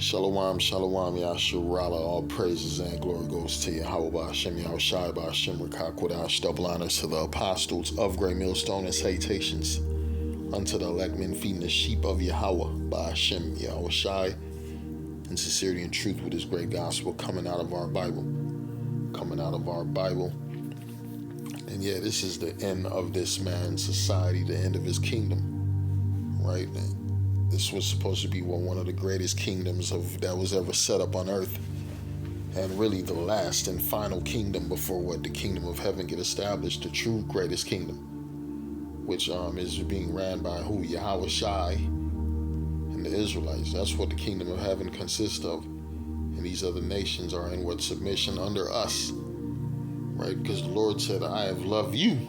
Shalom, shalom, Yasharala. All praises and glory goes to Yahweh Hashem, Yahushai, Hashem, Rakakwadash. Double honors to the apostles of Great Millstone and salutations unto the elect men feeding the sheep of Yahweh, Hashem, Yahushai, in sincerity and truth with his great gospel coming out of our Bible. Coming out of our Bible. And yeah, this is the end of this man's society, the end of his kingdom, right? This was supposed to be one of the greatest kingdoms that was ever set up on earth, and really the last and final kingdom before the kingdom of heaven get established, the true greatest kingdom, which is being ran by Yahweh Shai and the Israelites. That's what the kingdom of heaven consists of, and these other nations are in what submission under us, right? Because the Lord said, "I have loved you."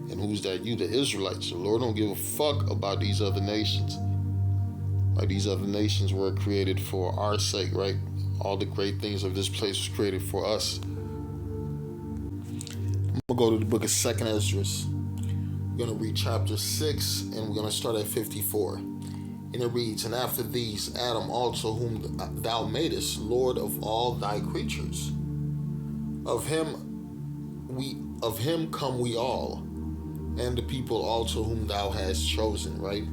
And who's that you? The Israelites. The Lord don't give a fuck about these other nations. Like, these other nations were created for our sake, right? All the great things of this place was created for us. I'm going to go to the book of 2nd Esdras. We're going to read chapter 6, and we're going to start at 54. And it reads, "And after these, Adam also, whom thou madest, Lord of all thy creatures. Of him come we all, and the people also whom thou hast chosen," right?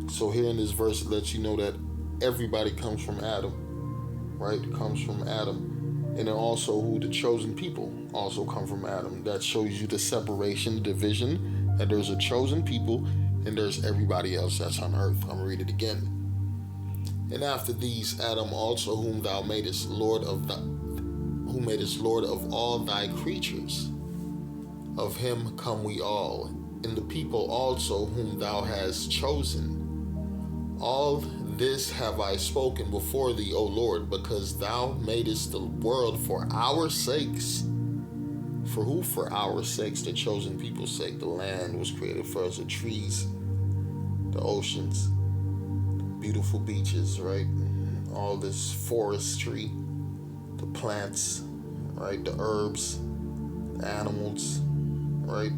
So here in this verse, it lets you know that everybody comes from Adam, right? It comes from Adam. And then also who the chosen people also come from Adam. That shows you the separation, the division, that there's a chosen people and there's everybody else that's on earth. I'm going to read it again. "And after these, Adam also, whom thou madest Lord of all thy creatures. Of him come we all, and the people also whom thou hast chosen. All this have I spoken before thee, O Lord, because thou madest the world for our sakes." For who? For our sakes, the chosen people's sake. The land was created for us, the trees, the oceans, beautiful beaches, right? All this forestry, the plants, right? The herbs, the animals, right?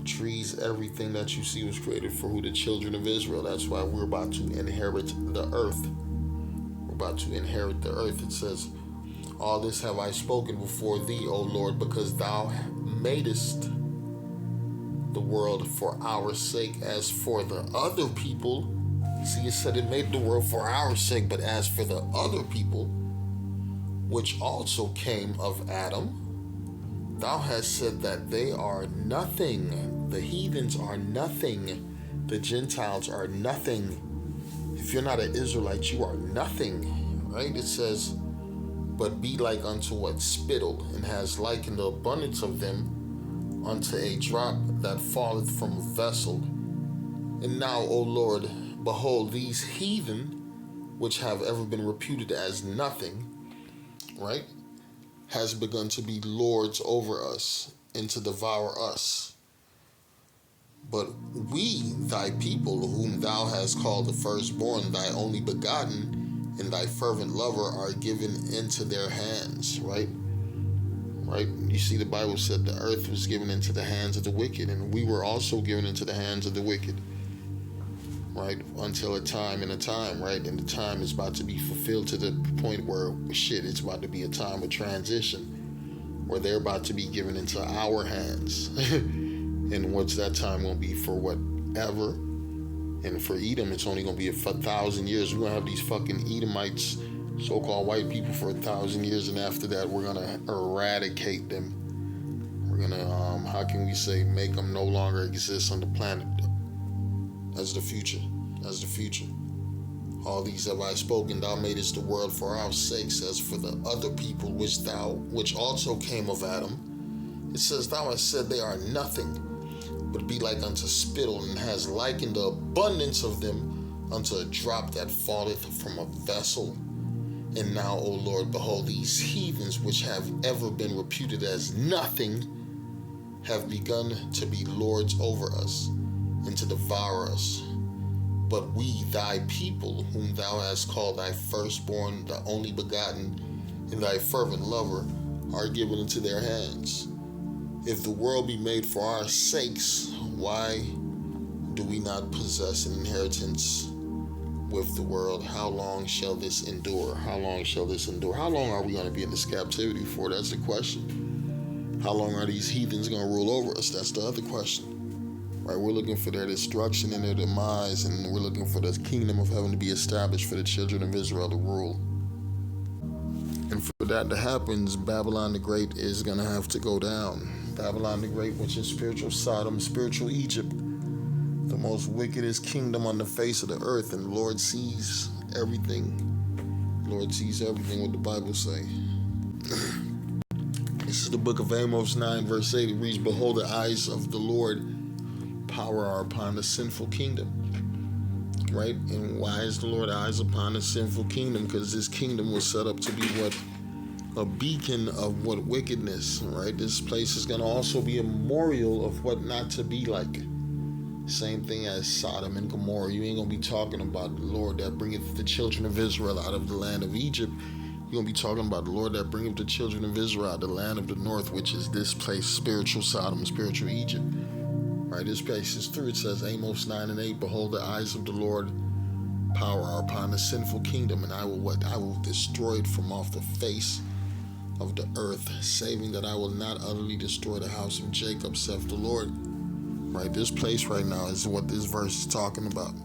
Trees, everything that you see was created for who? The children of Israel. That's why we're about to inherit the earth. We're about to inherit the earth. It says, "All this have I spoken before thee, O Lord, because thou madest the world for our sake. As for the other people," see, it said it made the world for our sake, but as for the other people, which also came of Adam, thou hast said that they are nothing. The heathens are nothing. The Gentiles are nothing. If you're not an Israelite, you are nothing, right? It says, "But be like unto what? Spittle, and has likened the abundance of them unto a drop that falleth from a vessel. And now, O Lord, behold, these heathen, which have ever been reputed as nothing," right, "has begun to be lords over us and to devour us. But we, thy people, whom thou hast called the firstborn, thy only begotten, and thy fervent lover, are given into their hands," right? Right? You see, the Bible said the earth was given into the hands of the wicked, and we were also given into the hands of the wicked, right? Until a time, right? And the time is about to be fulfilled to the point where, it's about to be a time of transition, where they're about to be given into our hands. And what's that time going to be? For whatever. And for Edom, it's only going to be for 1,000 years. We're going to have these fucking Edomites, so-called white people, for 1,000 years. And after that, we're going to eradicate them. We're going to, how can we say, make them no longer exist on the planet. That's the future. That's the future. "All these have I spoken, thou madest the world for our sakes. As for the other people which also came of Adam, it says, thou hast said they are nothing, but be like unto spittle, and has likened the abundance of them unto a drop that falleth from a vessel. And now, O Lord, behold, these heathens, which have ever been reputed as nothing, have begun to be lords over us, and to devour us. But we, thy people, whom thou hast called thy firstborn, the only begotten, and thy fervent lover, are given into their hands. If the world be made for our sakes, why do we not possess an inheritance with the world. How long shall this endure? How long shall this endure? How long are we going to be in this captivity for? That's the question. How long are these heathens going to rule over us? That's the other question. Right, we're looking for their destruction and their demise, and we're looking for the kingdom of heaven to be established for the children of Israel to rule. And for that to happen, Babylon the Great is going to have to go down. Babylon the Great, which is spiritual Sodom, spiritual Egypt, the most wickedest kingdom on the face of the earth, and the Lord sees everything. The Lord sees everything, what the Bible say. This is the book of Amos 9, verse 8. It reads, "Behold, the eyes of the Lord power are upon the sinful kingdom." Right? And why is the Lord eyes upon the sinful kingdom? Because this kingdom was set up to be what? A beacon of what wickedness, right? This place is going to also be a memorial of what not to be like. Same thing as Sodom and Gomorrah. You ain't going to be talking about the Lord that bringeth the children of Israel out of the land of Egypt. You're going to be talking about the Lord that bringeth the children of Israel out of the land of the north, which is this place, spiritual Sodom, spiritual Egypt. Right, this place is through. It says Amos 9 and 8, "Behold, the eyes of the Lord power are upon the sinful kingdom, and I will what? I will destroy it from off the face of the earth, saving that I will not utterly destroy the house of Jacob, saith the Lord." Right, this place right now is what this verse is talking about.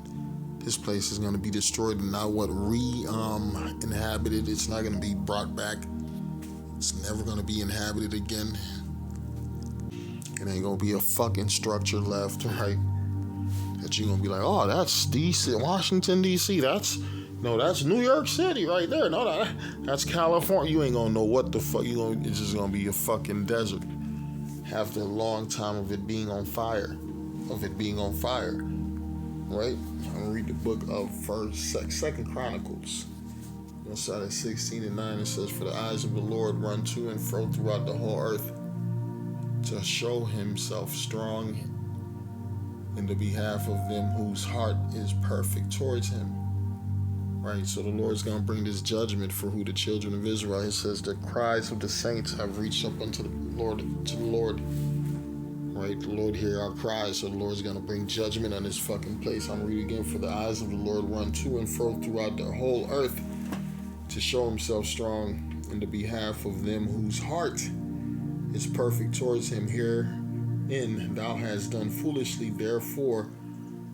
This place is going to be destroyed and not what inhabited. It's not going to be brought back. It's never going to be inhabited again. It ain't gonna be a fucking structure left, right? That you're gonna be like, oh, that's DC, Washington, D.C. That's New York City right there. No, that's California. You ain't gonna know what the fuck. It's just gonna be a fucking desert. After a long time of it being on fire. Right? I'm gonna read the book of Second Chronicles. On side 16 and 9, it says, "For the eyes of the Lord run to and fro throughout the whole earth, to show himself strong in the behalf of them whose heart is perfect towards him." Right, so the Lord's going to bring this judgment for who? The children of Israel. It says the cries of the saints have reached up unto the Lord. Right, the Lord hear our cries, so the Lord's going to bring judgment on this fucking place. I'm reading again, "For the eyes of the Lord run to and fro throughout the whole earth, to show himself strong in the behalf of them whose heart is perfect towards him. Herein thou hast done foolishly, therefore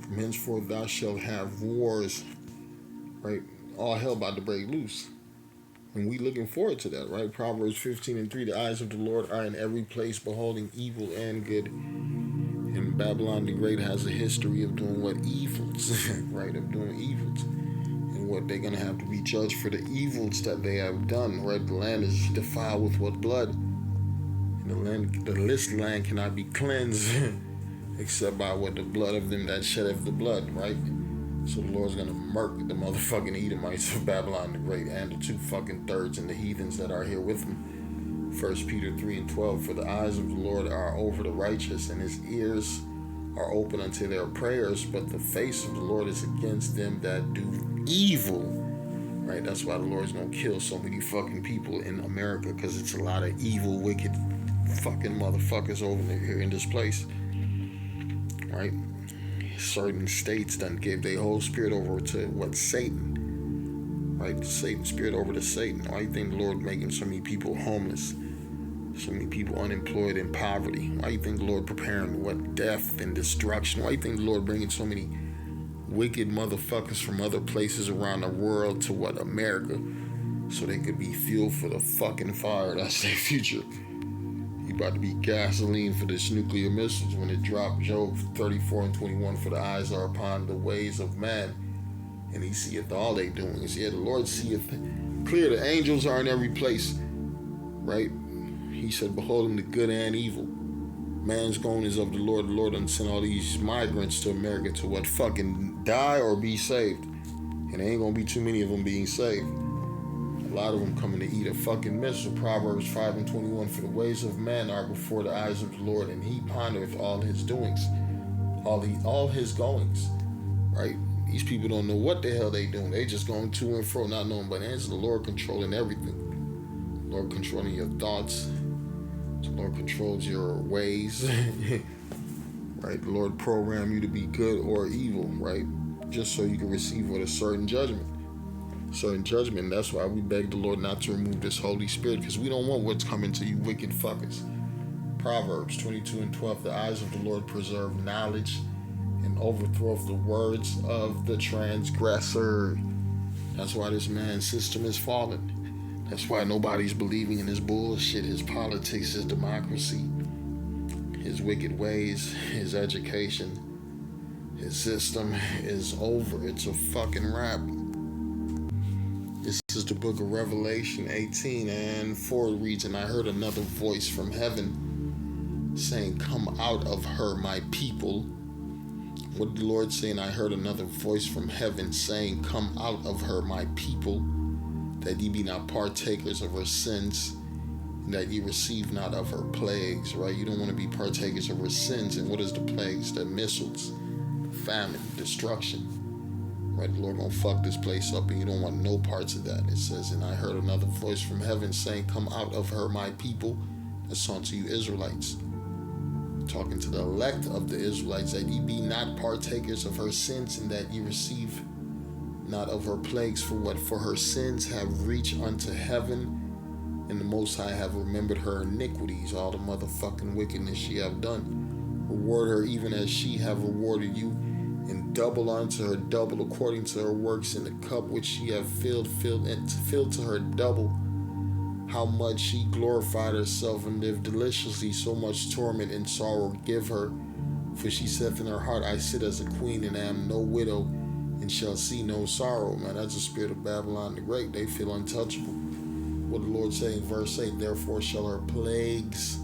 from henceforth thou shalt have wars." Right? All hell about to break loose. And we looking forward to that, right? Proverbs 15 and 3, "The eyes of the Lord are in every place, beholding evil and good." And Babylon the Great has a history of doing what? Evils, right? Of doing evils. And what they're going to have to be judged for the evils that they have done, right? The land is defiled with what? Blood. The land cannot be cleansed except by what? The blood of them that sheddeth the blood, right? So the Lord's gonna murk the motherfucking Edomites of Babylon the Great and the 2/3 and the heathens that are here with him. 1 Peter 3 and 12, "For the eyes of the Lord are over the righteous, and his ears are open unto their prayers, but the face of the Lord is against them that do evil." Right? That's why the Lord's gonna kill so many fucking people in America, because it's a lot of evil, wicked fucking motherfuckers over here in this place. Right? Certain states done gave their whole spirit over to what? Satan. Right? Satan spirit over to Satan. Why do you think the Lord making so many people homeless? So many people unemployed in poverty? Why do you think the Lord preparing what? Death and destruction? Why do you think the Lord bringing so many wicked motherfuckers from other places around the world to what? America? So they could be fuel for the fucking fire. That's their future. You about to be gasoline for this nuclear missiles when it dropped. Job 34 and 21, "For the eyes are upon the ways of man, and he seeth all they doings. Yeah, the Lord seeth clear. The angels are in every place." Right? He said, "Beholding the good and evil. Man's going is of the Lord. The Lord done sent all these migrants to America to what? Fucking die or be saved. And there ain't gonna be too many of them being saved. A lot of them coming to eat a fucking missile." Proverbs 5 and 21, "For the ways of man are before the eyes of the Lord, and he pondereth all his doings." All his goings. Right? These people don't know what the hell they doing. They just going to and fro, not knowing, but it's the Lord controlling everything. The Lord controlling your thoughts. The Lord controls your ways. Right? The Lord program you to be good or evil, right? just so you can receive with a certain judgment. Certain judgment. That's why we beg the Lord not to remove this Holy Spirit, because we don't want what's coming to you wicked fuckers. Proverbs 22:12, the eyes of the Lord preserve knowledge and overthrow the words of the transgressor. That's why this man's system is falling. That's why nobody's believing in his bullshit, his politics, his democracy, his wicked ways, his education. His system is over. It's a fucking wrap. This is the book of Revelation 18:4. It reads, and I heard another voice from heaven saying, come out of her, my people. What did the Lord say? And I heard another voice from heaven saying, come out of her, my people, that ye be not partakers of her sins, and that ye receive not of her plagues, right? You don't want to be partakers of her sins. And what is the plagues? The missiles, famine, destruction. Right, the Lord gonna fuck this place up, and you don't want no parts of that. It says, and I heard another voice from heaven saying, come out of her, my people. That's unto you Israelites. Talking to the elect of the Israelites, that ye be not partakers of her sins, and that ye receive not of her plagues. For what? For her sins have reached unto heaven, and the Most High have remembered her iniquities, all the motherfucking wickedness she have done. Reward her even as she have rewarded you, and double unto her double according to her works. In the cup which she have filled to her double. How much she glorified herself and lived deliciously, so much torment and sorrow give her. For she saith in her heart, I sit as a queen and am no widow, and shall see no sorrow. Man, that's the spirit of Babylon the Great. They feel untouchable. What the Lord say in verse 8, therefore shall her plagues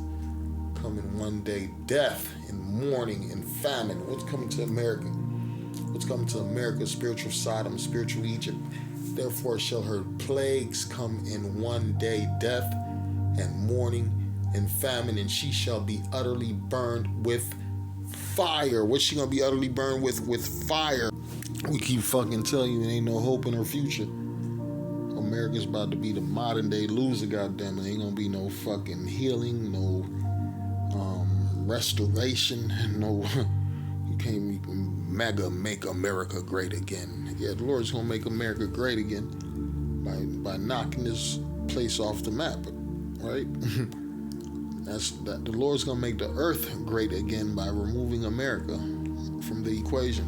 come in one day, death and mourning and famine. What's coming to America? What's coming to America? Spiritual Sodom, spiritual Egypt. Therefore shall her plagues come in one day, death and mourning and famine, and she shall be utterly burned with fire. What's she gonna be utterly burned with? With fire. We keep fucking telling you there ain't no hope in her future. America's about to be the modern day loser, goddamn it. Ain't gonna be no fucking healing, no restoration, no you can't mega make America great again. Yeah, the Lord's gonna make America great again by knocking this place off the map, right? The Lord's gonna make the earth great again by removing America from the equation.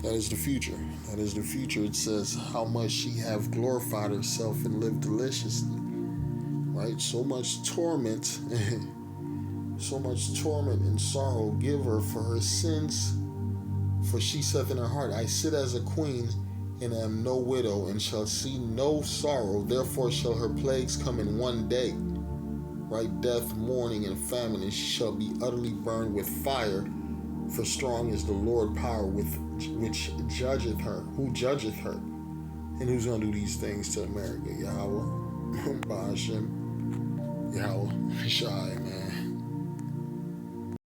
That is the future. That is the future. It says how much she have glorified herself and lived deliciously, right? So much torment, so much torment and sorrow give her for her sins. For she saith in her heart, I sit as a queen and am no widow, and shall see no sorrow. Therefore shall her plagues come in one day, right? Death, mourning, and famine, and she shall be utterly burned with fire. For strong is the Lord power with which judgeth her. Who judgeth her? And who's going to do these things to America? Yahweh, Ba'ashem, Yahweh, Shai, man.